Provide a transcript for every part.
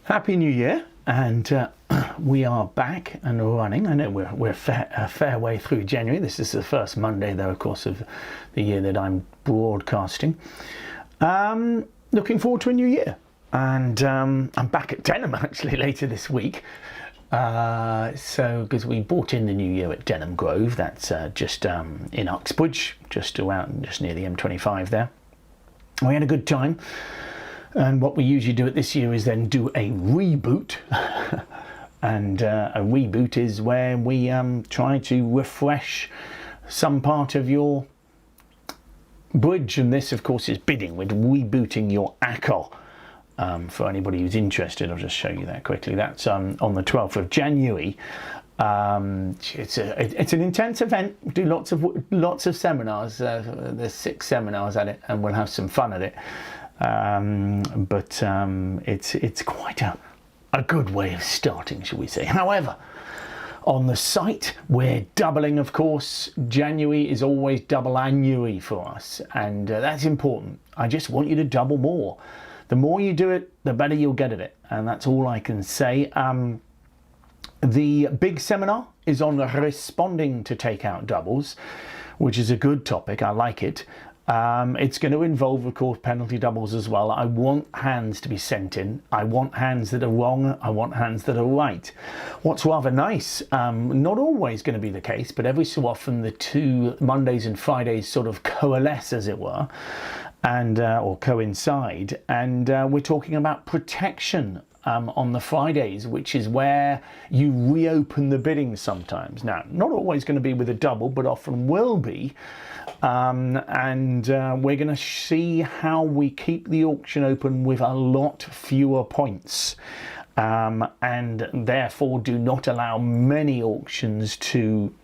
Happy New Year, and we are back and running. I know we're a fair way through January. This is the first Monday, though, of course, of the year that I'm broadcasting. Looking forward to a new year, and I'm back at Denham actually later this week. Because we bought in the new year at Denham Grove, that's just in Uxbridge, just near the M25 there. We had a good time. And what we usually do at this year is then do a reboot. And a reboot is where we try to refresh some part of your bridge. And this, of course, is bidding. We're rebooting your ACCO. For anybody who's interested, I'll just show you that quickly. That's on the 12th of January. It's an intense event. We do lots of seminars. There's 6 seminars at it, and we'll have some fun at it. It's quite a good way of starting, shall we say. However, on the site we're doubling, of course. January is always double annuary for us, and that's important. I just want you to double more. The more you do it, the better you'll get at it, and that's all I can say. The big seminar is on responding to takeout doubles, which is a good topic. I like it. It's going to involve, of course, penalty doubles as well. I want hands to be sent in. I want hands that are wrong. I want hands that are right. What's rather nice, not always going to be the case, but every so often the two Mondays and Fridays sort of coalesce, as it were, and or coincide. And we're talking about protection on the Fridays, which is where you reopen the bidding sometimes. Now, not always going to be with a double, but often will be. We're going to see how we keep the auction open with a lot fewer points, and therefore do not allow many auctions to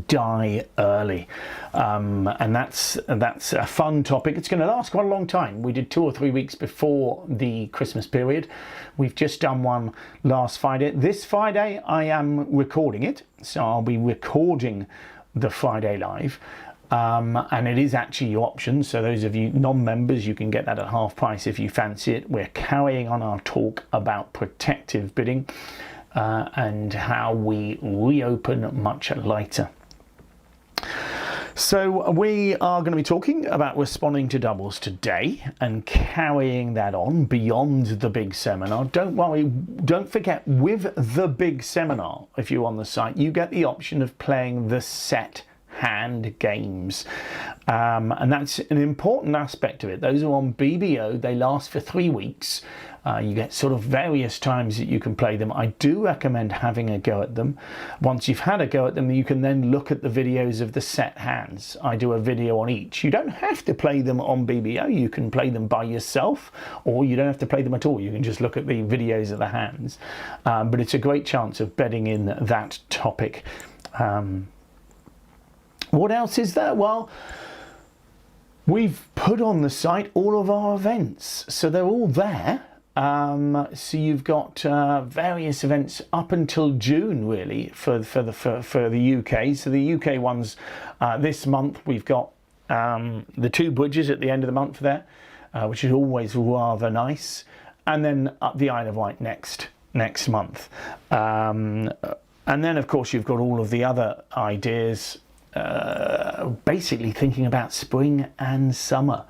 die early, and that's a fun topic. It's going to last quite a long time. We did 2 or 3 weeks before the Christmas period. We've just done one last Friday. This Friday I am recording it, so I'll be recording the Friday live, and it is actually your option. So those of you non-members, you can get that at half price if you fancy it. We're carrying on our talk about protective bidding, and how we reopen much later. So we are going to be talking about responding to doubles today and carrying that on beyond the big seminar. Don't worry, don't forget, with the big seminar, if you're on the site, you get the option of playing the set hand games, and that's an important aspect of it. Those are on BBO. They last for 3 weeks. You get sort of various times that you can play them. I do recommend having a go at them. Once you've had a go at them, you can then look at the videos of the set hands. I do a video on each. You don't have to play them on BBO. You can play them by yourself, or you don't have to play them at all. You can just look at the videos of the hands. But it's a great chance of bedding in that topic. What else is there? Well, we've put on the site all of our events, so they're all there. So you've got various events up until June, really, for the UK. So the UK ones this month, we've got the 2 bridges at the end of the month there, which is always rather nice, and then the Isle of Wight next month. And then, of course, you've got all of the other ideas. Basically thinking about spring and summer.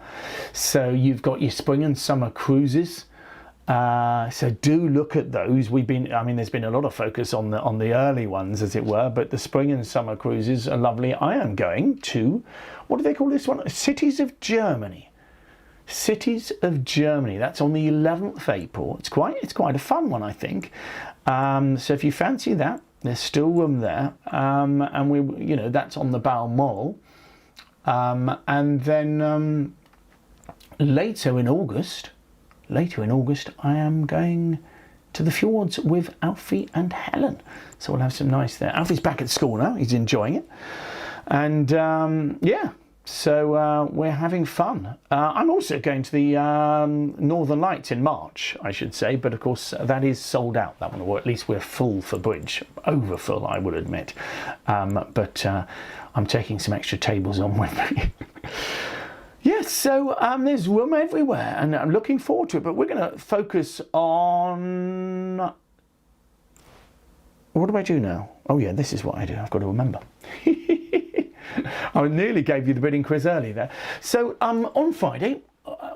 So you've got your spring and summer cruises. So do look at those. There's been a lot of focus on the early ones, as it were, but the spring and summer cruises are lovely. I am going to, what do they call this one? Cities of Germany. Cities of Germany. That's on the 11th of April. It's quite a fun one, I think. So if you fancy that, there's still room there, and that's on the Balmoral, and then later in August, I am going to the fjords with Alfie and Helen. So we'll have some nice there. Alfie's back at school now; he's enjoying it, and yeah. So we're having fun. I'm also going to the Northern Lights in March, I should say, but of course that is sold out, that one, or at least we're full for bridge. Overfull, I would admit. But I'm taking some extra tables on with me. Yeah, Yes, so there's room everywhere, and I'm looking forward to it, but we're going to focus on... What do I do now? Oh yeah, this is what I do. I've got to remember. I nearly gave you the bidding quiz early there. So on Friday,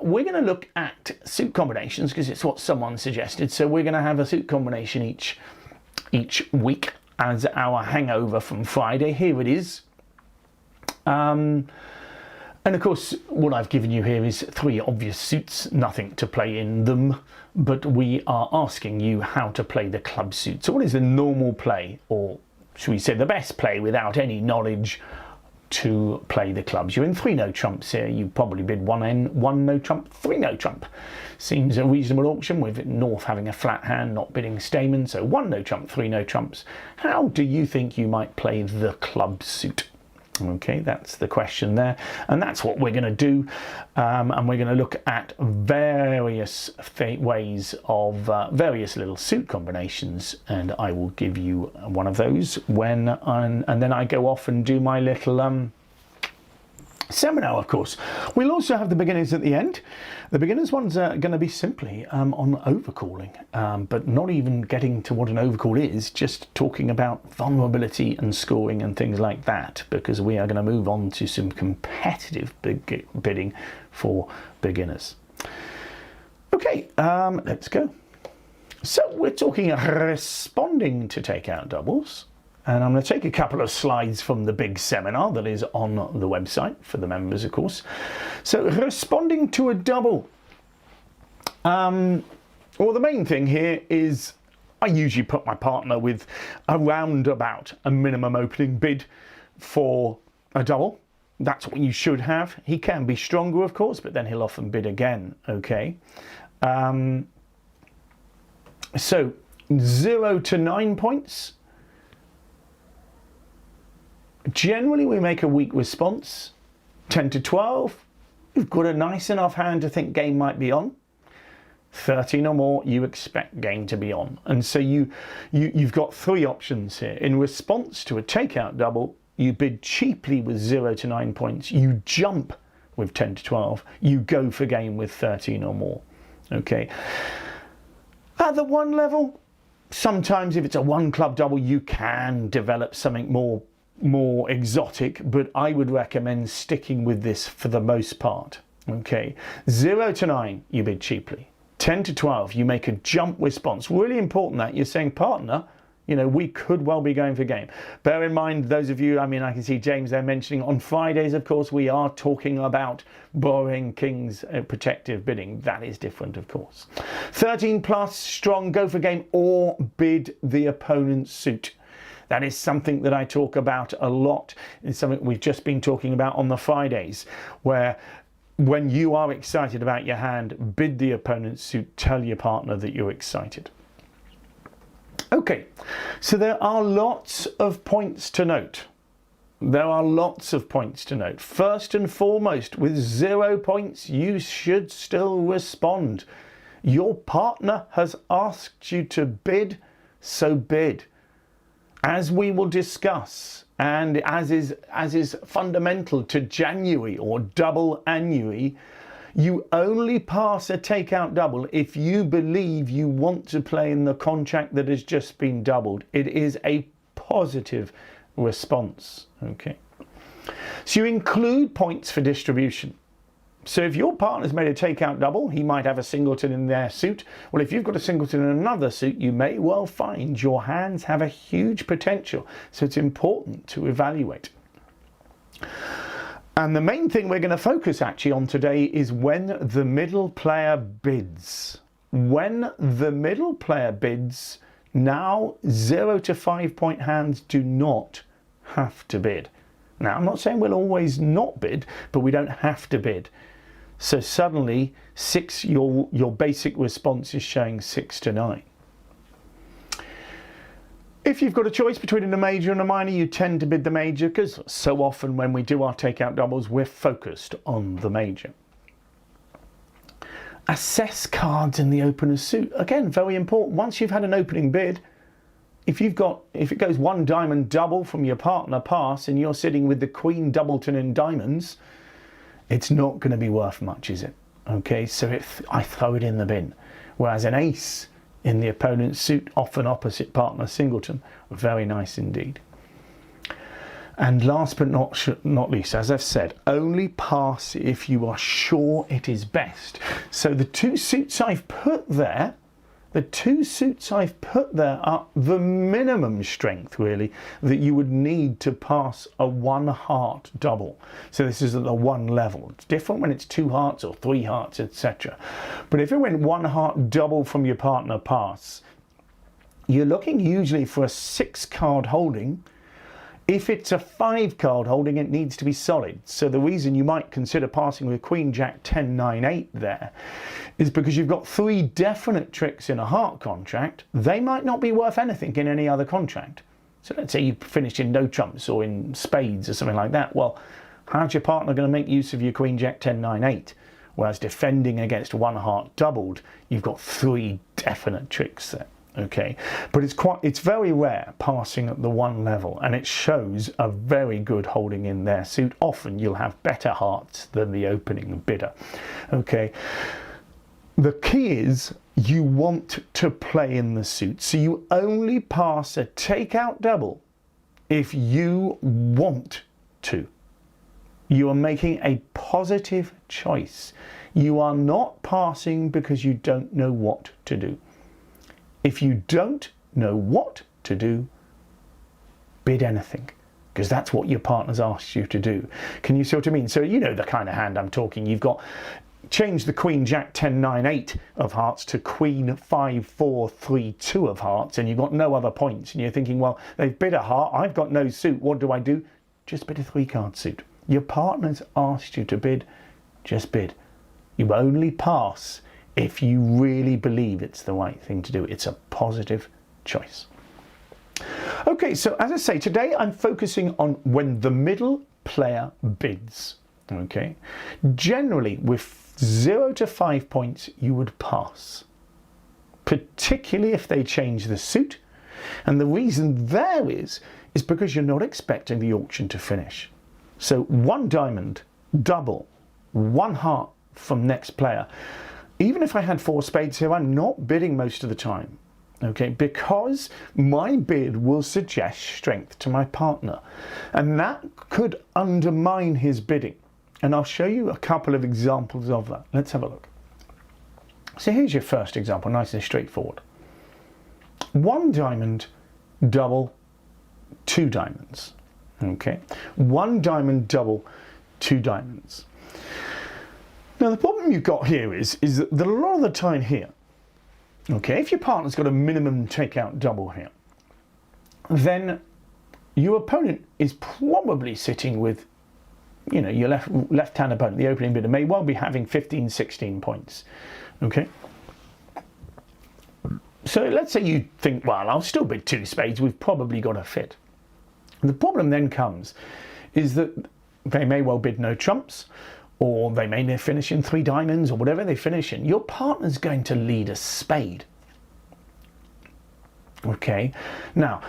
we're going to look at suit combinations because it's what someone suggested. So we're going to have a suit combination each week as our hangover from Friday. Here it is. And of course, what I've given you here is 3 obvious suits, nothing to play in them, but we are asking you how to play the club suit. So what is the normal play, or should we say the best play without any knowledge to play the clubs? You're in 3 no trumps here. You probably bid 1 no trump, 3 no trump. Seems a reasonable auction with North having a flat hand, not bidding Stamen. So 1 no trump, 3 no trumps. How do you think you might play the club suit? Okay, that's the question there, and that's what we're going to do, and we're going to look at various ways of various little suit combinations, and I will give you one of those when and then I go off and do my little seminar, of course. We'll also have the beginners at the end. The beginners ones are going to be simply on overcalling, but not even getting to what an overcall is, just talking about vulnerability and scoring and things like that, because we are going to move on to some competitive bidding for beginners. Okay, let's go. So we're talking responding to takeout doubles. And I'm going to take a couple of slides from the big seminar that is on the website for the members, of course. So responding to a double. Well, the main thing here is I usually put my partner with around about a minimum opening bid for a double. That's what you should have. He can be stronger, of course, but then he'll often bid again, okay? So 0 to 9 points. Generally, we make a weak response. 10 to 12, you've got a nice enough hand to think game might be on. 13 or more, you expect game to be on. And so you've got 3 options here. In response to a takeout double, you bid cheaply with 0 to 9 points. You jump with 10 to 12. You go for game with 13 or more. Okay. At the 1 level, sometimes if it's a 1 club double, you can develop something more exotic, but I would recommend sticking with this for the most part. Okay, 0 to 9 you bid cheaply. 10 to 12 you make a jump response. Really important that you're saying, partner, you know, we could well be going for game. Bear in mind, those of you, I mean, I can see James there mentioning on Fridays, of course, we are talking about borrowing king's protective bidding. That is different, of course. 13 plus, strong, go for game or bid the opponent's suit. That is something that I talk about a lot. It's something we've just been talking about on the Fridays, where when you are excited about your hand, bid the opponent's suit, tell your partner that you're excited. Okay, so there are lots of points to note. There are lots of points to note. First and foremost, with 0 points, you should still respond. Your partner has asked you to bid, so bid. As we will discuss, and as is fundamental to January or double annually, you only pass a takeout double if you believe you want to play in the contract that has just been doubled. It is a positive response. Okay. So you include points for distribution. So if your partner's made a takeout double, he might have a singleton in their suit. Well, if you've got a singleton in another suit, you may well find your hands have a huge potential. So it's important to evaluate. And the main thing we're going to focus actually on today is when the middle player bids. When the middle player bids, now 0 to 5 point hands do not have to bid. Now, I'm not saying we'll always not bid, but we don't have to bid. So suddenly, your basic response is showing 6 to 9. If you've got a choice between a major and a minor, you tend to bid the major, because so often when we do our takeout doubles, we're focused on the major. Assess cards in the opener's suit. Again, very important. Once you've had an opening bid, if it goes 1 diamond double from your partner pass and you're sitting with the queen doubleton in diamonds, it's not going to be worth much, is it? Okay, so I throw it in the bin. Whereas an ace in the opponent's suit, often opposite partner singleton, very nice indeed. And last but not least, as I've said, only pass if you are sure it is best. So the two suits I've put there, are the minimum strength, really, that you would need to pass a 1 heart double. So this is at the 1 level. It's different when it's 2 hearts or 3 hearts, etc. But if it went 1 heart double from your partner pass, you're looking usually for a 6-card holding. If it's a 5-card holding, it needs to be solid. So the reason you might consider passing with Queen, Jack, 10, 9, 8 there is because you've got 3 definite tricks in a heart contract. They might not be worth anything in any other contract. So let's say you finished in no trumps or in spades or something like that. Well, how's your partner going to make use of your Queen, Jack, 10, 9, 8? Whereas defending against 1 heart doubled, you've got 3 definite tricks there. Okay, but it's very rare passing at the 1 level, and it shows a very good holding in their suit. Often you'll have better hearts than the opening bidder. Okay, the key is you want to play in the suit, so you only pass a takeout double if you want to. You are making a positive choice. You are not passing because you don't know what to do. If you don't know what to do, bid anything, because that's what your partner's asked you to do. Can you see what I mean? So you know the kind of hand I'm talking. You've got change the Queen, Jack, 10, 9, 8 of hearts to Queen, 5, 4, 3, 2 of hearts, and you've got no other points. And you're thinking, well, they've bid a heart, I've got no suit, what do I do? Just bid a 3-card suit. Your partner's asked you to bid, just bid. You only pass if you really believe it's the right thing to do. It's a positive choice. Okay, so as I say, today I'm focusing on when the middle player bids. Okay, generally with 0 to 5 points you would pass, particularly if they change the suit. And the reason there is because you're not expecting the auction to finish. So 1 diamond, double, 1 heart from next player. Even if I had 4 spades here, I'm not bidding most of the time, okay, because my bid will suggest strength to my partner, and that could undermine his bidding. And I'll show you a couple of examples of that. Let's have a look. So here's your first example, nice and straightforward. 1 diamond, double, 2 diamonds, okay. 1 diamond, double, 2 diamonds. Now the problem you've got here is that a lot of the time here, okay, if your partner's got a minimum takeout double here, then your opponent is probably sitting with, you know, your left-hand opponent, the opening bidder, may well be having 15, 16 points, okay? So let's say you think, well, I'll still bid 2 spades, we've probably got a fit. The problem then comes is that they may well bid no trumps, or they may finish in 3 diamonds, or whatever they finish in. Your partner's going to lead a spade. Okay, now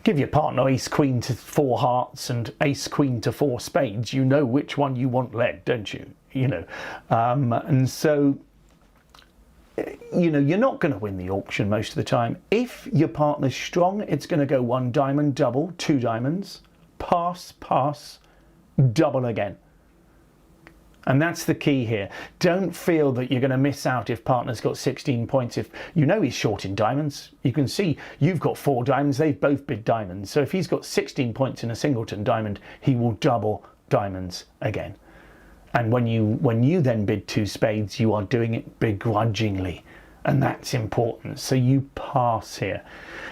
give your partner ace queen to 4 hearts and ace queen to 4 spades. You know which one you want led, don't you? You know, and so you know you're not going to win the auction most of the time. If your partner's strong, it's going to go 1 diamond, double, 2 diamonds, pass, pass, double again. And that's the key here. Don't feel that you're going to miss out if partner's got 16 points. If you know he's short in diamonds, you can see you've got 4 diamonds, they've both bid diamonds. So if he's got 16 points in a singleton diamond, he will double diamonds again. And when you then bid 2 spades, you are doing it begrudgingly. And that's important. So you pass here.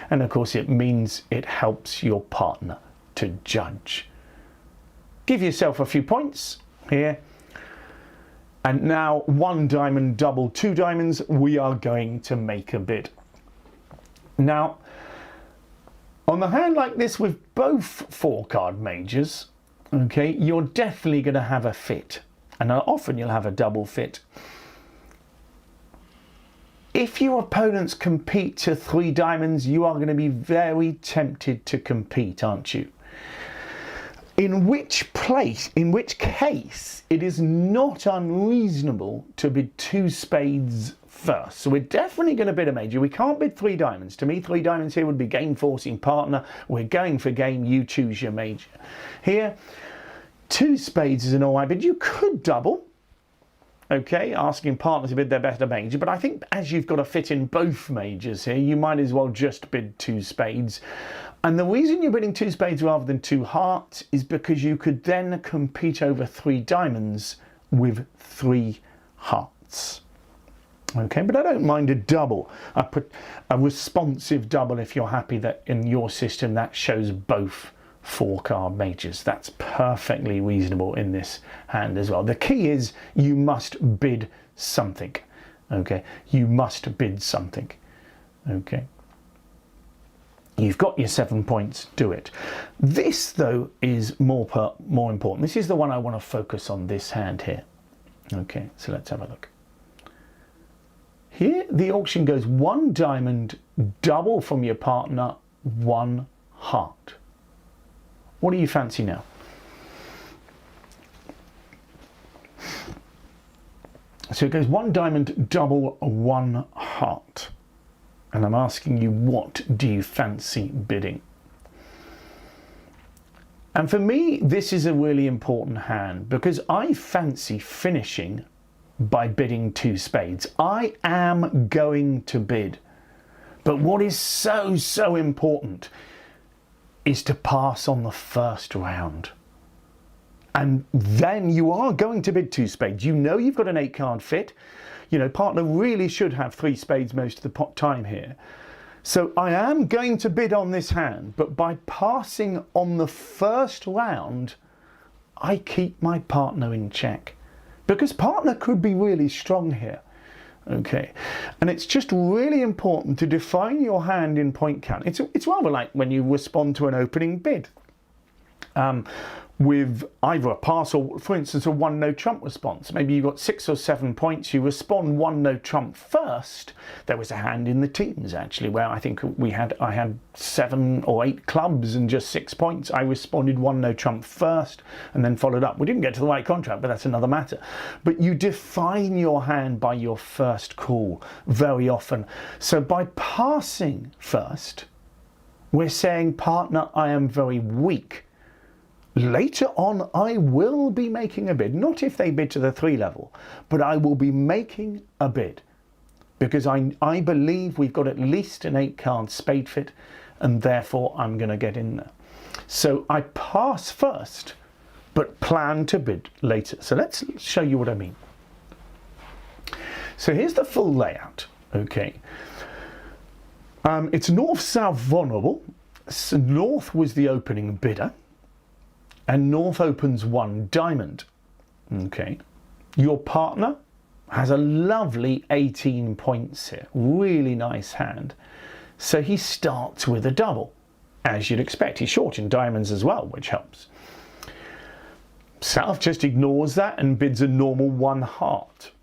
And of course it means it helps your partner to judge. Give yourself a few points here. And now 1 diamond, double, 2 diamonds, we are going to make a bid. Now, on the hand like this with both 4-card majors, okay, you're definitely going to have a fit. And often you'll have a double fit. If your opponents compete to 3 diamonds, you are going to be very tempted to compete, aren't you? in which case it is not unreasonable to bid 2 spades first. So we're definitely going to bid a major. We can't bid 3 diamonds. To me, 3 diamonds here would be game forcing partner. We're going for game, you choose your major. Here, 2 spades is an all right bid. You could double, okay, asking partner to bid their better major, but I think as you've got to fit in both majors here, you might as well just bid 2 spades. And the reason you're bidding 2 spades rather than 2 hearts is because you could then compete over 3 diamonds with 3 hearts. Okay, but I don't mind a double, a responsive double if you're happy that in your system that shows both 4-card majors. That's perfectly reasonable in this hand as well. The key is you must bid something. Okay, you must bid something. Okay. You've got your 7 points, do it. This, though, is more important. This is the one I want to focus on, this hand here. Okay, so let's have a look. Here, the auction goes 1 diamond, double from your partner, 1 heart. What do you fancy now? So it goes 1 diamond, double, 1 heart. And I'm asking you, what do you fancy bidding? And for me, this is a really important hand because I fancy finishing by bidding 2 spades. I am going to bid. But what is so important is to pass on the first round. And then you are going to bid 2 spades. You know you've got an 8-card fit. You know, partner really should have 3 spades most of the time here. So I am going to bid on this hand, but by passing on the first round, I keep my partner in check. Because partner could be really strong here. Okay, and it's just really important to define your hand in point count. It's rather like when you respond to an opening bid. With either a pass or, for instance, a 1 no trump response. Maybe you've got 6 or 7 points, you respond 1 no trump first. There was a hand in the teams actually where I think I had 7 or 8 clubs and just 6 points. I responded 1 no trump first and then followed up. We didn't get to the right contract, but that's another matter. But you define your hand by your first call very often. So by passing first, we're saying, partner, I am very weak. Later on, I will be making a bid, not if they bid to the 3 level, but I will be making a bid because I believe we've got at least an 8-card spade fit and therefore I'm going to get in there. So I pass first, but plan to bid later. So let's show you what I mean. So here's the full layout, okay. It's north-south vulnerable. So north was the opening bidder. And north opens 1 diamond. Okay. Your partner has a lovely 18 points here. Really nice hand. So he starts with a double, as you'd expect. He's short in diamonds as well, which helps. South just ignores that and bids a normal 1 heart.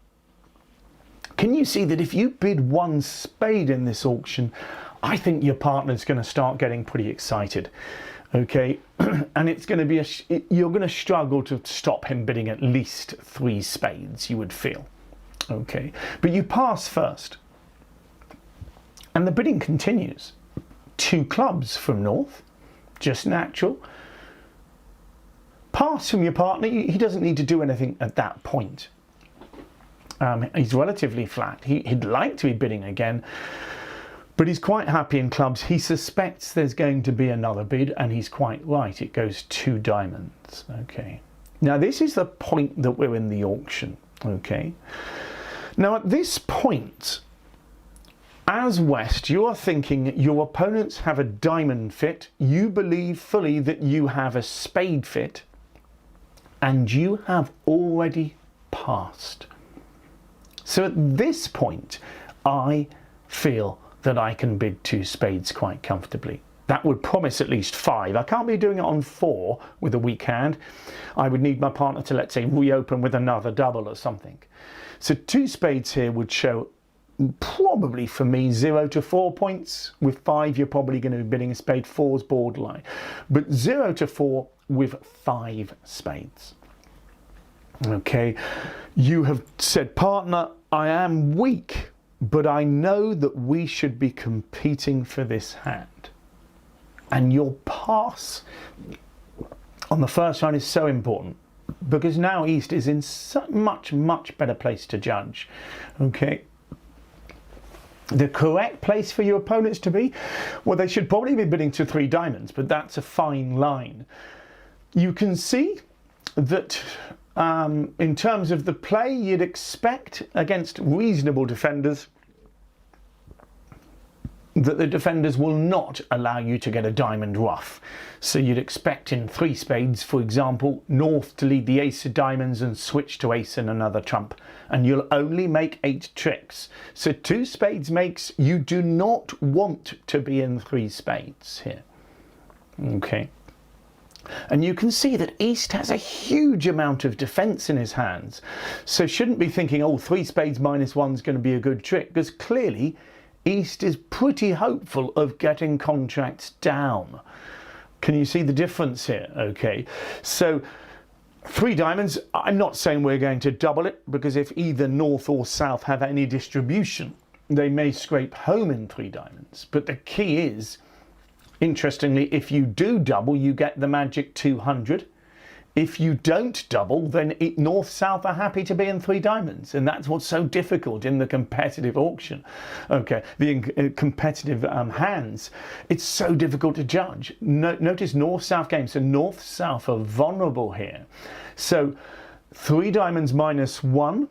Can you see that if you bid 1 spade in this auction, I think your partner's going to start getting pretty excited. Okay, and it's going to be you're going to struggle to stop him bidding at least 3 spades, you would feel. Okay, but you pass first, and the bidding continues. 2 clubs from north, just natural. Pass from your partner. He doesn't need to do anything at that point. He's relatively flat. He'd like to be bidding again. But he's quite happy in clubs. He suspects there's going to be another bid, and he's quite right. It goes 2 diamonds. Okay. Now this is the point that we're in the auction. Okay. Now at this point, as West, you are thinking your opponents have a diamond fit. You believe fully that you have a spade fit, and you have already passed. So at this point, I feel that I can bid 2 spades quite comfortably. That would promise at least 5. I can't be doing it on 4 with a weak hand. I would need my partner to, let's say, reopen with another double or something. So 2 spades here would show probably for me 0 to 4 points. With 5 you're probably going to be bidding a spade. 4's borderline. But 0 to 4 with 5 spades. Okay, you have said, partner, I am weak, but I know that we should be competing for this hand. And your pass on the first round is so important, because now East is in so much better place to judge. Okay, the correct place for your opponents to be, well, they should probably be bidding to 3 diamonds, but that's a fine line. You can see that in terms of the play, you'd expect against reasonable defenders that the defenders will not allow you to get a diamond ruff. So you'd expect in 3 spades, for example, North to lead the ace of diamonds and switch to ace and another trump, and you'll only make 8 tricks. So 2 spades makes, you do not want to be in 3 spades here. Okay. And you can see that East has a huge amount of defence in his hands. So shouldn't be thinking, oh, 3 spades minus 1 is going to be a good trick, because clearly East is pretty hopeful of getting contracts down. Can you see the difference here? Okay, so 3 diamonds, I'm not saying we're going to double it, because if either North or South have any distribution, they may scrape home in 3 diamonds. But the key is, interestingly, if you do double, you get the magic 200. If you don't double, then North-South are happy to be in 3 diamonds. And that's what's so difficult in the competitive auction. Okay, the competitive hands. It's so difficult to judge. Notice North-South games. So North-South are vulnerable here. So 3 diamonds minus 1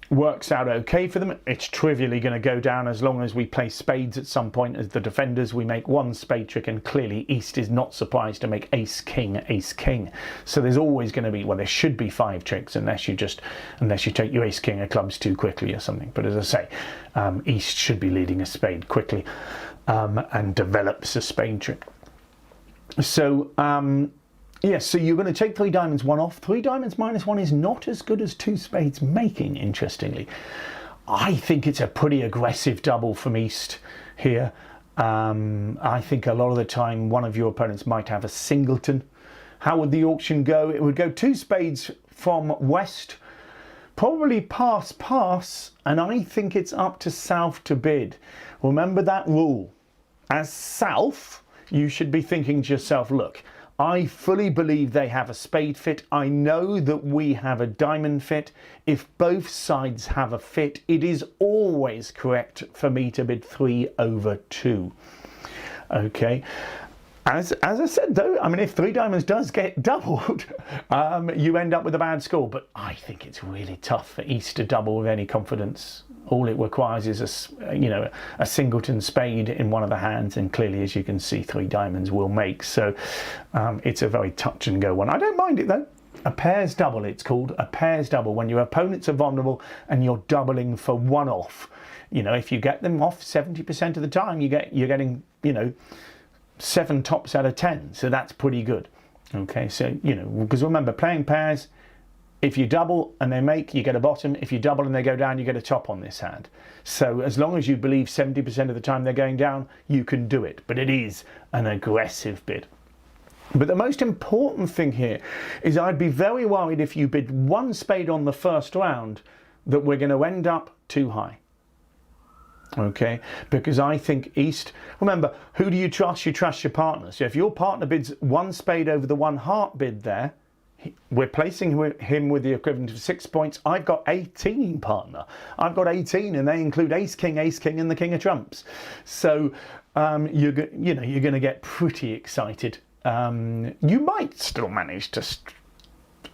works out okay for them. It's trivially going to go down as long as we play spades at some point as the defenders. We make 1 spade trick, and clearly East is not surprised to make ace king, ace king. So there's always going to be, well, there should be 5 tricks unless you take your ace king of clubs too quickly or something. But as I say, East should be leading a spade quickly and develops a spade trick. So yes, so you're going to take 3 diamonds, 1 off. 3 diamonds minus 1 is not as good as 2 spades making, interestingly. I think it's a pretty aggressive double from East here. I think a lot of the time one of your opponents might have a singleton. How would the auction go? It would go 2 spades from West, probably pass, and I think it's up to South to bid. Remember that rule. As South, you should be thinking to yourself, look, I fully believe they have a spade fit. I know that we have a diamond fit. If both sides have a fit, it is always correct for me to bid 3 over 2. Okay. As I said, though, I mean, if 3 diamonds does get doubled, you end up with a bad score. But I think it's really tough for East to double with any confidence. All it requires is a singleton spade in one of the hands, and clearly, as you can see, 3 diamonds will make. So it's a very touch and go one. I don't mind it though. A pairs double, it's called a pairs double, when your opponents are vulnerable and you're doubling for 1 off. You know, if you get them off 70% of the time, you're getting 7 tops out of 10. So that's pretty good. Okay, so because remember, playing pairs, if you double and they make, you get a bottom. If you double and they go down, you get a top on this hand. So as long as you believe 70% of the time they're going down, you can do it. But it is an aggressive bid. But the most important thing here is I'd be very worried if you bid 1 spade on the first round that we're going to end up too high. Okay, because I think East, remember, who do you trust? You trust your partner. So if your partner bids 1 spade over the 1 heart bid there, we're placing him with the equivalent of 6 points. I've got 18, partner. I've got 18, and they include ace king, and the king of trumps. So you're going to get pretty excited. You might still manage to.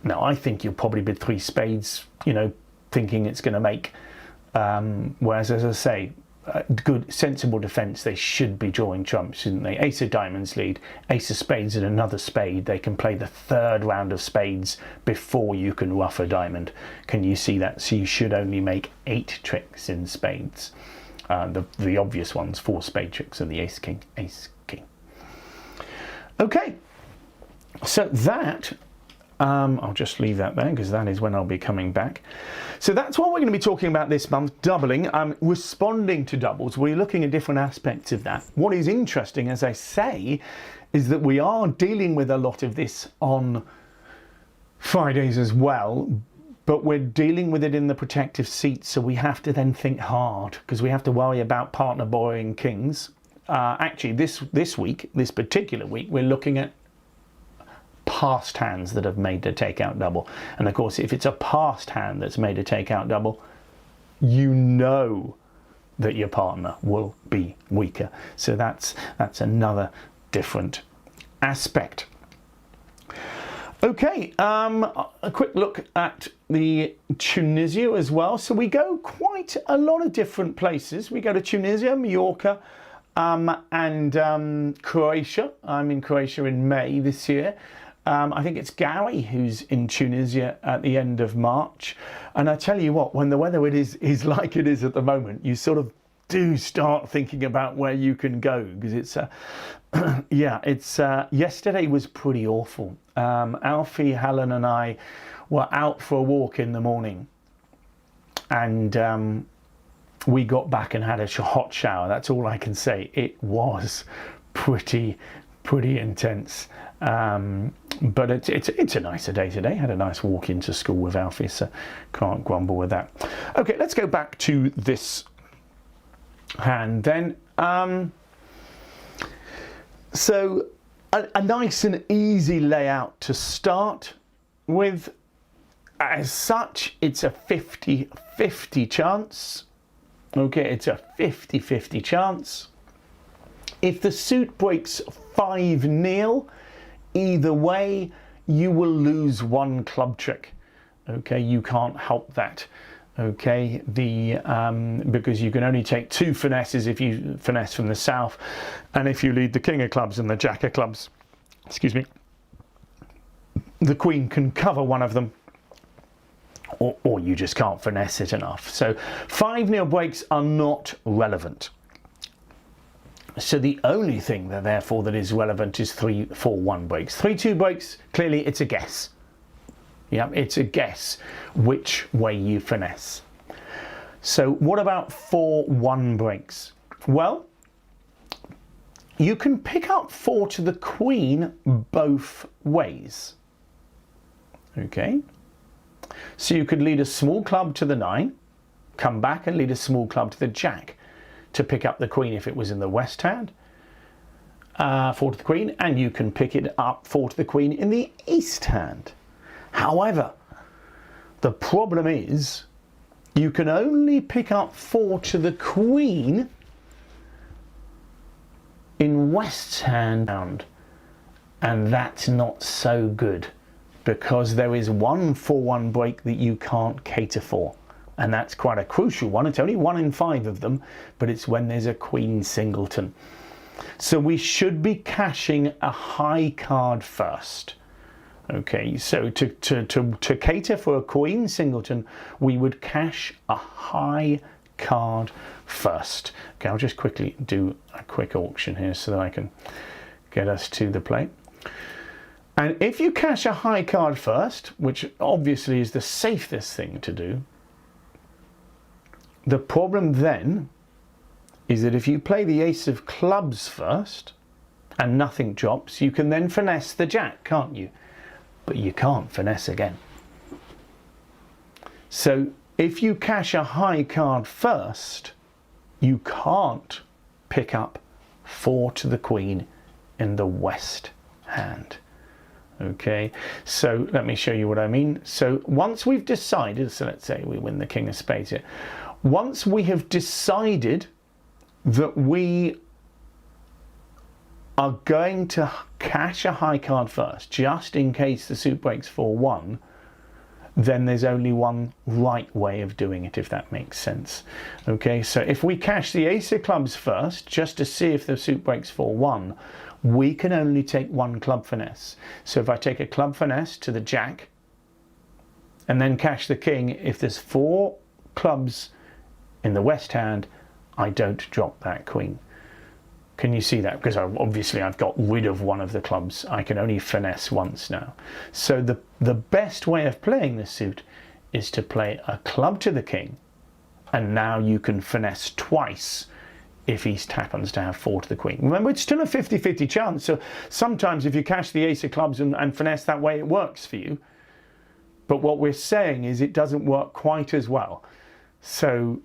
No, I think you'll probably bid 3 spades. Thinking it's going to make. Whereas, as I say, good, sensible defence, they should be drawing trumps, shouldn't they? Ace of diamonds lead, ace of spades and another spade. They can play the 3rd round of spades before you can ruff a diamond. Can you see that? So you should only make 8 tricks in spades. The obvious ones, 4 spade tricks, and the ace king, ace king. Okay, so that I'll just leave that there because that is when I'll be coming back. So that's what we're going to be talking about this month, doubling, responding to doubles. We're looking at different aspects of that. What is interesting, as I say, is that we are dealing with a lot of this on Fridays as well, but we're dealing with it in the protective seat, so we have to then think hard because we have to worry about partner borrowing kings. Actually, this particular week, we're looking at passed hands that have made a takeout double. And of course, if it's a passed hand that's made a takeout double, you know that your partner will be weaker. So that's another different aspect. Okay, a quick look at the Tunisia as well. So we go quite a lot of different places. We go to Tunisia, Mallorca, and Croatia. I'm in Croatia in May this year. I think it's Gary who's in Tunisia at the end of March. And I tell you what, when the weather is like it is at the moment, you sort of do start thinking about where you can go, because it's yesterday was pretty awful. Alfie, Helen and I were out for a walk in the morning, and we got back and had a hot shower. That's all I can say. It was pretty intense. But it's a nicer day today. Had a nice walk into school with Alfie, so can't grumble with that. Okay, let's go back to this hand then. So a nice and easy layout to start with. As such, it's a 50-50 chance. Okay, it's a 50-50 chance. If the suit breaks 5-0, either way, you will lose one club trick. Okay, you can't help that. Okay, because you can only take 2 finesses if you finesse from the south, and if you lead the king of clubs and the jack of clubs, excuse me, the queen can cover one of them, or you just can't finesse it enough. So 5-0 breaks are not relevant. So the only thing that therefore that is relevant is 3-4-1 breaks. 3-2 breaks, clearly it's a guess. Yeah, it's a guess which way you finesse. So what about 4-1 breaks? Well, you can pick up 4 to the queen both ways. Okay, so you could lead a small club to the 9, come back and lead a small club to the jack to pick up the queen if it was in the west hand, 4 to the queen, and you can pick it up 4 to the queen in the east hand. However, the problem is you can only pick up 4 to the queen in west hand, and that's not so good because there is one 4-1 break that you can't cater for. And that's quite a crucial one. It's only 1 in 5 of them, but it's when there's a queen singleton. So we should be cashing a high card first. Okay, so to cater for a queen singleton, we would cash a high card first. Okay, I'll just quickly do a quick auction here so that I can get us to the play. And if you cash a high card first, which obviously is the safest thing to do, the problem then is that if you play the ace of clubs first and nothing drops, you can then finesse the jack, can't you? But you can't finesse again. So if you cash a high card first, you can't pick up 4 to the queen in the west hand. Okay, so let me show you what I mean. So once we've decided, so let's say we win the king of spades here. Once we have decided that we are going to cash a high card first, just in case the suit breaks 4-1, then there's only one right way of doing it, if that makes sense. Okay, so if we cash the ace of clubs first, just to see if the suit breaks 4-1, we can only take 1 club finesse. So if I take a club finesse to the jack, and then cash the king, if there's 4 clubs in the west hand, I don't drop that queen. Can you see that? Because obviously I've got rid of one of the clubs. I can only finesse once now. So the best way of playing this suit is to play a club to the king, and now you can finesse twice if he happens to have 4 to the queen. Remember, it's still a 50-50 chance, so sometimes if you cash the ace of clubs and finesse that way, it works for you. But what we're saying is it doesn't work quite as well. So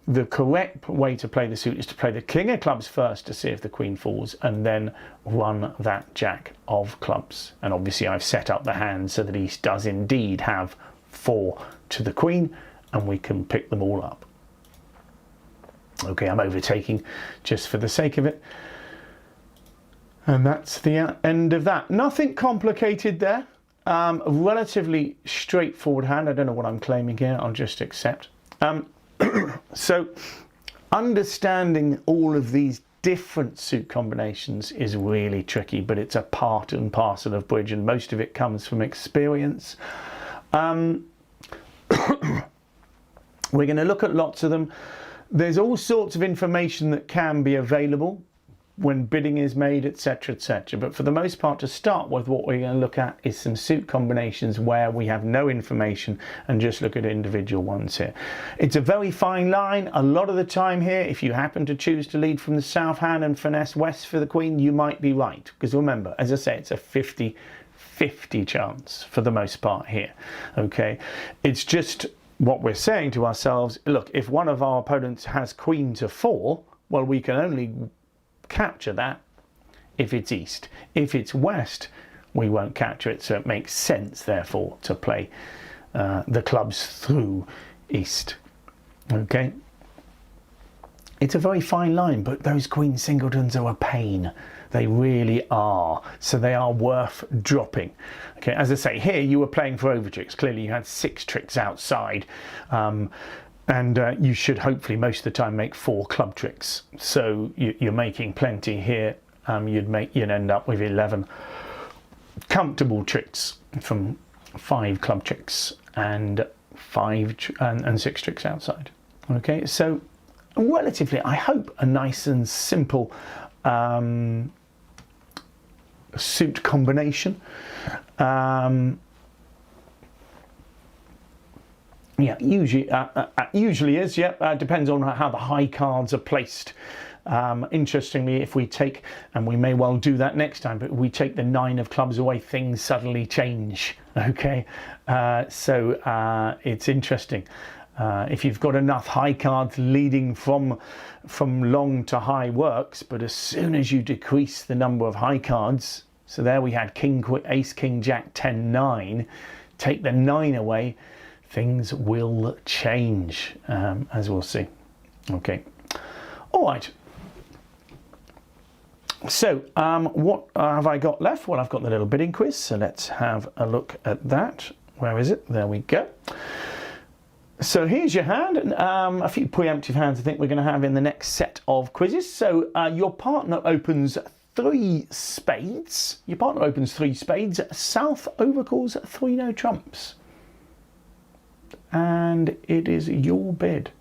the correct way to play the suit is to play the king of clubs first to see if the queen falls, and then run that jack of clubs. And obviously I've set up the hand so that he does indeed have 4 to the queen, and we can pick them all up. Okay, I'm overtaking just for the sake of it. And that's the end of that. Nothing complicated there. A relatively straightforward hand. I don't know what I'm claiming here. I'll just accept. So understanding all of these different suit combinations is really tricky, but it's a part and parcel of bridge, and most of it comes from experience. We're going to look at lots of them. There's all sorts of information that can be available when bidding is made, etc, etc. But for the most part, to start with, what we're going to look at is some suit combinations where we have no information and just look at individual ones here. It's a very fine line. A lot of the time here, if you happen to choose to lead from the south hand and finesse west for the queen, you might be right. Because remember, as I say, it's a 50-50 chance for the most part here. Okay, it's just what we're saying to ourselves, look, if one of our opponents has queen to 4, well, we can only capture that if it's east. If it's west, we won't capture it, so it makes sense therefore to play the clubs through east. Okay, it's a very fine line, but those queen singletons are a pain. They really are. So they are worth dropping. Okay, as I say, here you were playing for over tricks. Clearly you had 6 tricks outside. And you should hopefully most of the time make 4 club tricks. So you're making plenty here. You'd end up with 11 comfortable tricks from 5 club tricks and 6 tricks outside. Okay, so relatively, I hope, a nice and simple suit combination. Yeah, usually is. Yeah, depends on how the high cards are placed. Interestingly, if we take, and we may well do that next time, but we take the 9 of clubs away, things suddenly change. Okay, so it's interesting. If you've got enough high cards leading from long to high works, but as soon as you decrease the number of high cards, so there we had king, ace, king, jack, 10, 9, take the 9 away, things will change, as we'll see. Okay, all right. So what have I got left? Well, I've got the little bidding quiz, so let's have a look at that. Where is it? There we go. So here's your hand, and a few preemptive hands I think we're going to have in the next set of quizzes. So your partner opens 3 spades. Your partner opens 3 spades. South overcalls 3 no trumps. And it is your bid.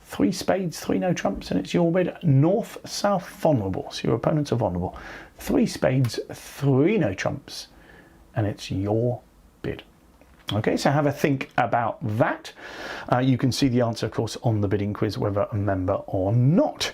3 spades, 3 no trumps, and it's your bid. North, south, vulnerable. So your opponents are vulnerable. 3 spades, 3 no trumps, and it's your bid. Okay, so have a think about that. You can see the answer, of course, on the bidding quiz, whether a member or not.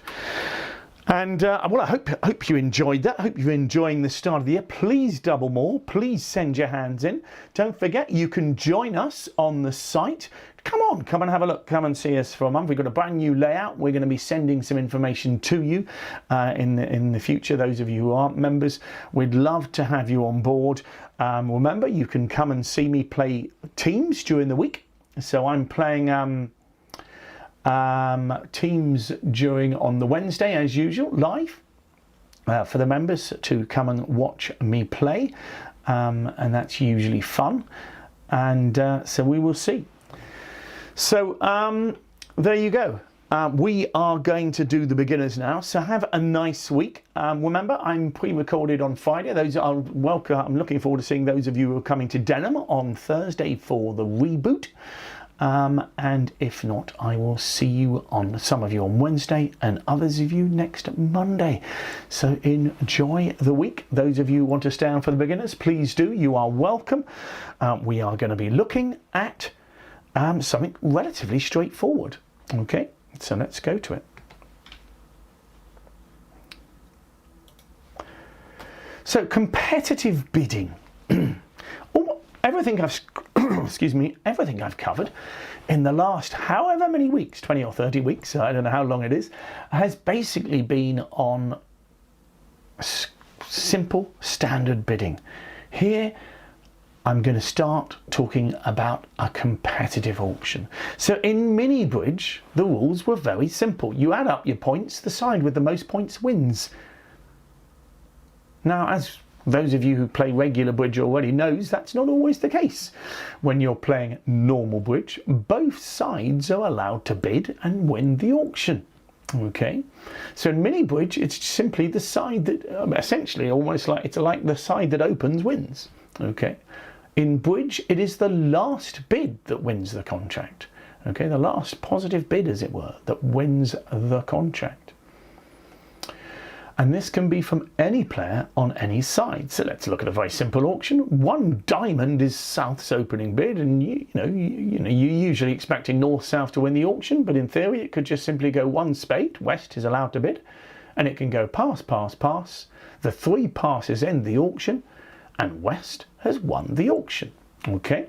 And well, I hope you enjoyed that. I hope you're enjoying the start of the year. Please double more. Please send your hands in. Don't forget, you can join us on the site. Come and have a look. Come and see us for a month. We've got a brand new layout. We're going to be sending some information to you in the future. Those of you who aren't members, we'd love to have you on board. Remember, you can come and see me play teams during the week. So I'm playing teams on the Wednesday, as usual, live for the members to come and watch me play. And that's usually fun. And so we will see. So there you go. We are going to do the beginners now, so have a nice week. Remember, I'm pre-recorded on Friday. Those are welcome. I'm looking forward to seeing those of you who are coming to Denham on Thursday for the reboot. and if not, I will see you on some of you on Wednesday and others of you next Monday. So enjoy the week. Those of you who want to stay on for the beginners, please do. You are welcome. We are going to be looking at something relatively straightforward. Okay, so let's go to it. So competitive bidding. Everything I've covered in the last however many weeks, 20 or 30 weeks, I don't know how long it is, has basically been on simple standard bidding. Here I'm going to start talking about a competitive auction. So in mini bridge, the rules were very simple. You add up your points, the side with the most points wins. Now, as those of you who play regular bridge already knows, that's not always the case. When you're playing normal bridge, both sides are allowed to bid and win the auction. Okay, so in mini bridge, it's simply the side that, essentially, almost like it's like the side that opens wins. Okay, in bridge, it is the last bid that wins the contract. Okay, the last positive bid, as it were, that wins the contract. And this can be from any player on any side. So let's look at a very simple auction. One diamond is South's opening bid, and you're usually expecting North-South to win the auction, but in theory it could just simply go one spade. West is allowed to bid, and it can go pass, pass, pass. The 3 passes end the auction, and West has won the auction. Okay.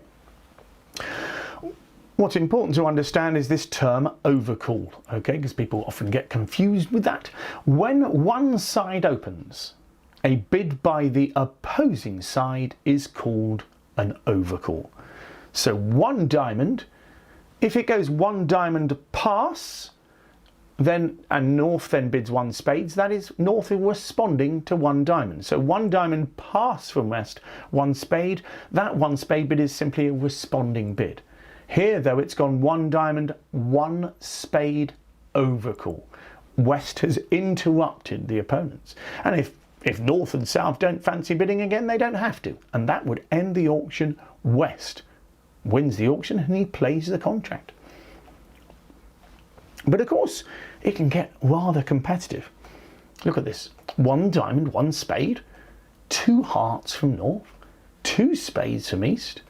What's important to understand is this term overcall, okay, because people often get confused with that. When one side opens, a bid by the opposing side is called an overcall. So one diamond, if it goes one diamond pass, and North then bids 1 spades, that is North responding to 1 diamond. So 1 diamond pass from West, 1 spade, that 1 spade bid is simply a responding bid. Here, though, it's gone 1 diamond, 1 spade overcall. West has interrupted the opponents. And if North and South don't fancy bidding again, they don't have to. And that would end the auction. West wins the auction and he plays the contract. But of course, it can get rather competitive. Look at this. 1 diamond, 1 spade, 2 hearts from North, 2 spades from East,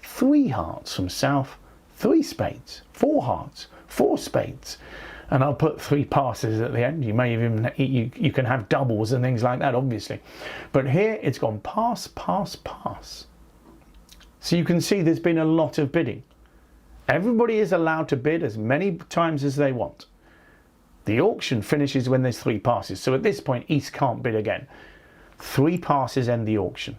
3 hearts from South, 3 spades, 4 hearts, 4 spades, and I'll put 3 passes at the end. You may even you can have doubles and things like that, obviously, but here it's gone pass, pass, pass. So you can see there's been a lot of bidding. Everybody is allowed to bid as many times as they want. The auction finishes when there's 3 passes. So at this point, East can't bid again. 3 passes end the auction,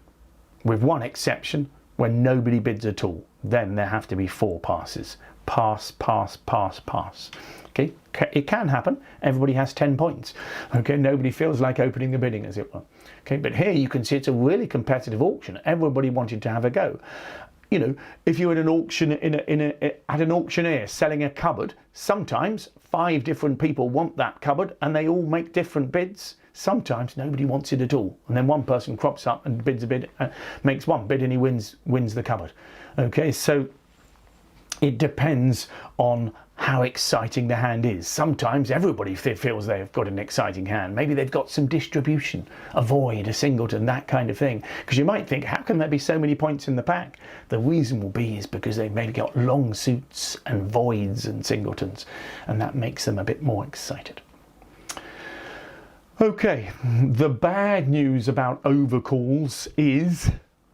with one exception. When nobody bids at all, then there have to be 4 passes. Pass, pass, pass, pass. Okay, it can happen. Everybody has 10 points. Okay, nobody feels like opening the bidding, as it were. Okay, but here you can see it's a really competitive auction. Everybody wanted to have a go. You know, if you're at an auction at an auctioneer selling a cupboard, sometimes 5 different people want that cupboard and they all make different bids. Sometimes nobody wants it at all, and then one person crops up and bids a bid, makes 1 bid, and he wins the cupboard. Okay, so it depends on how exciting the hand is. Sometimes everybody feels they've got an exciting hand. Maybe they've got some distribution, a void, a singleton, that kind of thing. Because you might think, how can there be so many points in the pack? The reason will be is because they've maybe got long suits and voids and singletons, and that makes them a bit more excited. Okay, the bad news about overcalls is,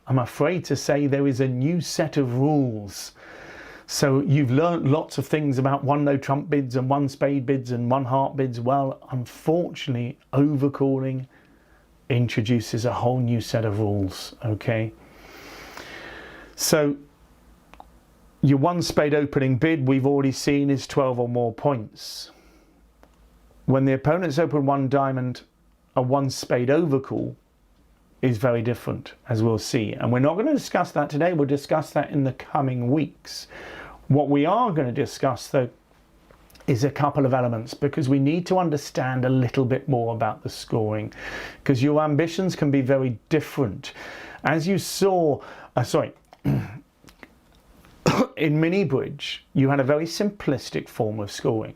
I'm afraid to say, there is a new set of rules. So you've learnt lots of things about 1 no trump bids and 1 spade bids and 1 heart bids. Well, unfortunately, overcalling introduces a whole new set of rules, okay? So your 1 spade opening bid, we've already seen, is 12 or more points. When the opponents open 1 diamond, a 1 spade overcall is very different, as we'll see. And we're not going to discuss that today. We'll discuss that in the coming weeks. What we are going to discuss, though, is a couple of elements, because we need to understand a little bit more about the scoring, because your ambitions can be very different. As you saw, in mini bridge, you had a very simplistic form of scoring.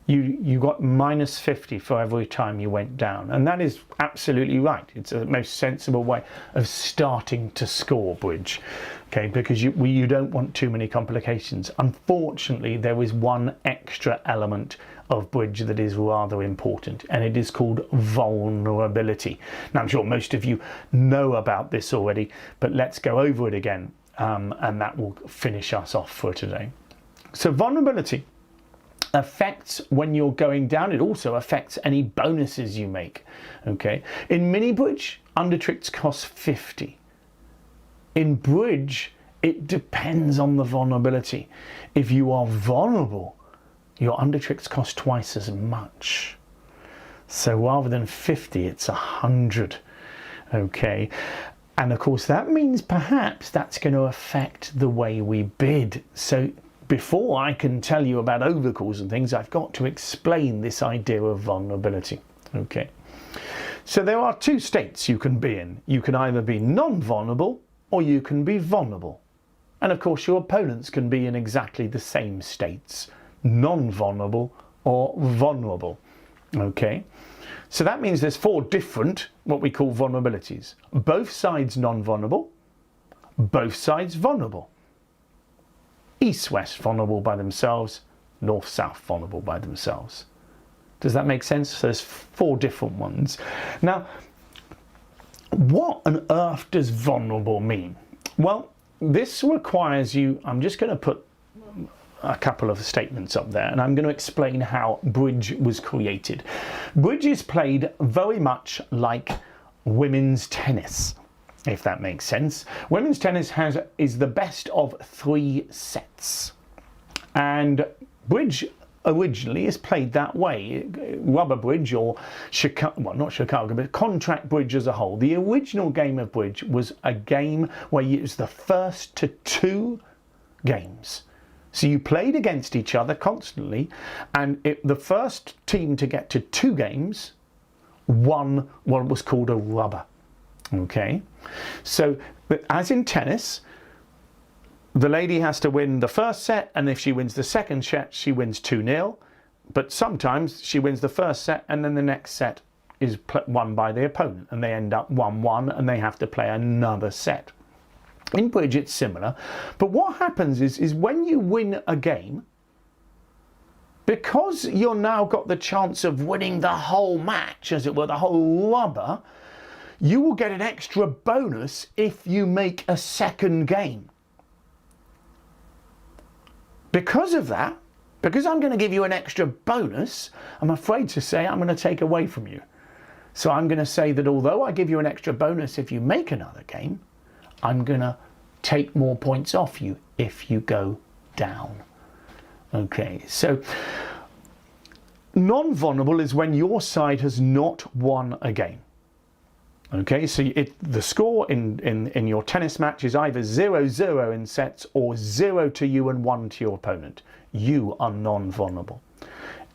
You got -50 for every time you went down, and that is absolutely right. It's the most sensible way of starting to score bridge, okay, because you don't want too many complications. Unfortunately, there is one extra element of bridge that is rather important, and it is called vulnerability. Now, I'm sure most of you know about this already, but let's go over it again, and that will finish us off for today. So vulnerability affects when you're going down. It also affects any bonuses you make. Okay, in mini bridge, under tricks cost 50. In bridge, it depends on the vulnerability. If you are vulnerable, your under tricks cost twice as much. So rather than 50, it's 100. Okay, and of course that means perhaps that's going to affect the way we bid. So before I can tell you about overcalls and things, I've got to explain this idea of vulnerability. Okay, so there are two states you can be in. You can either be non-vulnerable or you can be vulnerable. And of course your opponents can be in exactly the same states, non-vulnerable or vulnerable. Okay, so that means there's 4 different what we call vulnerabilities. Both sides non-vulnerable, both sides vulnerable. East-west vulnerable by themselves, north-south vulnerable by themselves. Does that make sense? So there's 4 different ones. Now, what on earth does vulnerable mean? Well, this requires you, I'm just going to put a couple of statements up there, and I'm going to explain how bridge was created. Bridge is played very much like women's tennis, if that makes sense. Women's tennis is the best of 3 sets, and bridge originally is played that way. Rubber bridge, or Chicago, well, not Chicago, but contract bridge as a whole. The original game of bridge was a game where it was the first to 2 games. So you played against each other constantly, and the first team to get to 2 games won what was called a rubber. Okay, so as in tennis, the lady has to win the first set, and if she wins the second set, she wins 2-0. But sometimes she wins the first set, and then the next set is won by the opponent, and they end up 1-1, and they have to play another set. In bridge, it's similar, but what happens is when you win a game, because you're now got the chance of winning the whole match, as it were, the whole rubber, you will get an extra bonus if you make a second game. Because of that, because I'm going to give you an extra bonus, I'm afraid to say I'm going to take away from you. So I'm going to say that although I give you an extra bonus if you make another game, I'm going to take more points off you if you go down. Okay, so non-vulnerable is when your side has not won a game. Okay, so the score in your tennis match is either 0-0 in sets or 0 to you and 1 to your opponent. You are non-vulnerable.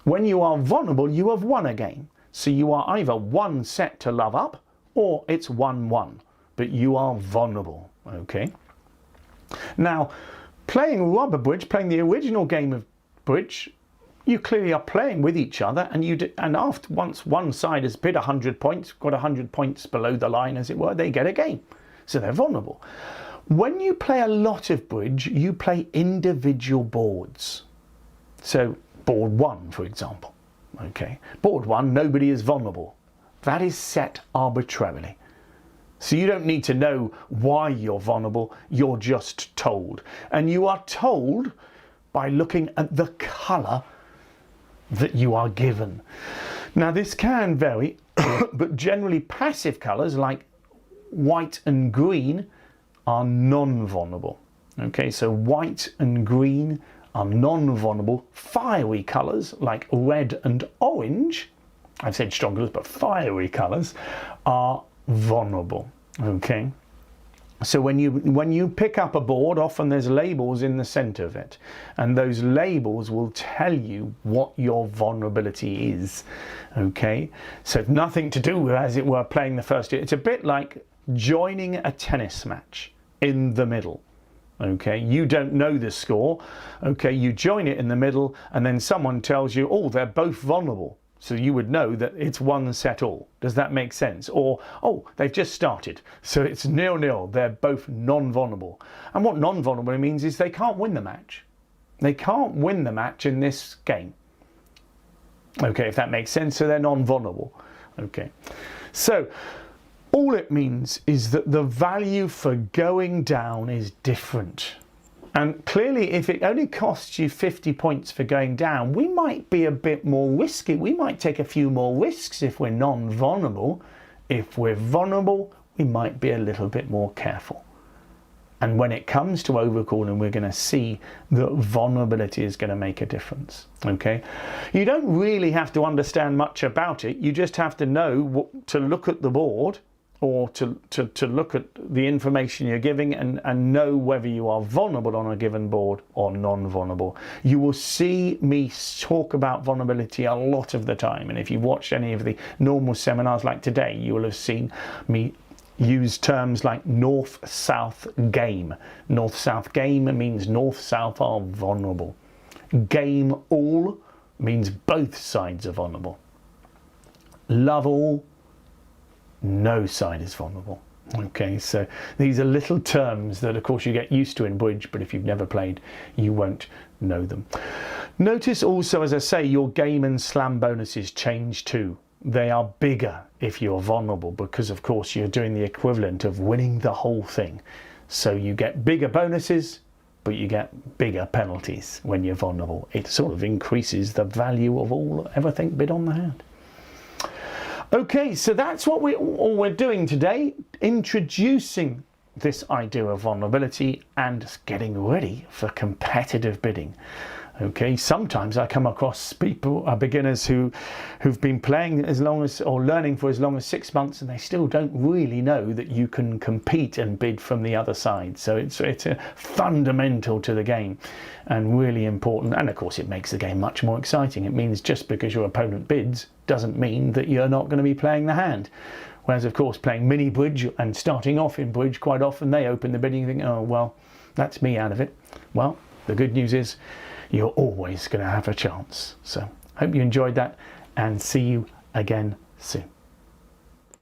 When you are vulnerable, you have won a game. So you are either 1 set to love up or it's 1-1, but you are vulnerable. Okay. Now, playing rubber bridge, playing the original game of bridge, you clearly are playing with each other, and once one side has bid 100 points, got 100 points below the line, as it were, they get a game. So they're vulnerable. When you play a lot of bridge, you play individual boards. So board 1, for example. Okay, board 1, nobody is vulnerable. That is set arbitrarily. So you don't need to know why you're vulnerable, you're just told. And you are told by looking at the colour that you are given. Now this can vary, but generally passive colours like white and green are non-vulnerable. Okay, so white and green are non-vulnerable. Fiery colours like red and orange, I've said strong colours, but fiery colours are vulnerable. Okay, so when you pick up a board, often there's labels in the center of it, and those labels will tell you what your vulnerability is. Okay, so nothing to do with, as it were, playing the first year. It's a bit like joining a tennis match in the middle. Okay, you don't know the score. Okay, you join it in the middle and then someone tells you, oh, they're both vulnerable. So you would know that it's one set all. Does that make sense? Or, oh, they've just started. So it's 0-0. They're both non-vulnerable. And what non-vulnerable means is they can't win the match. They can't win the match in this game. Okay, if that makes sense. So they're non-vulnerable. Okay. So all it means is that the value for going down is different. And clearly, if it only costs you 50 points for going down, we might be a bit more risky. We might take a few more risks if we're non-vulnerable. If we're vulnerable, we might be a little bit more careful. And when it comes to overcalling, we're going to see that vulnerability is going to make a difference. Okay? You don't really have to understand much about it. You just have to know to look at the board, or to look at the information you're giving and know whether you are vulnerable on a given board or non-vulnerable. You will see me talk about vulnerability a lot of the time, and if you've watched any of the normal seminars like today, you will have seen me use terms like north-south game. North-south game means north-south are vulnerable. Game all means both sides are vulnerable. Love all, no side is vulnerable. Okay, so these are little terms that of course you get used to in bridge, but if you've never played, you won't know them. Notice also, as I say, your game and slam bonuses change too. They are bigger if you're vulnerable, because of course you're doing the equivalent of winning the whole thing. So you get bigger bonuses, but you get bigger penalties when you're vulnerable. It sort of increases the value of everything bid on the hand. Okay, so that's what we're doing today, introducing this idea of vulnerability and getting ready for competitive bidding. Okay, sometimes I come across people, beginners who've been playing as long as, or learning for as long as 6 months, and they still don't really know that you can compete and bid from the other side. So it's fundamental to the game and really important. And of course it makes the game much more exciting. It means just because your opponent bids doesn't mean that you're not going to be playing the hand. Whereas of course playing mini bridge and starting off in bridge, quite often they open the bidding and think, oh well, that's me out of it. Well, the good news is you're always going to have a chance. So hope you enjoyed that, and see you again soon.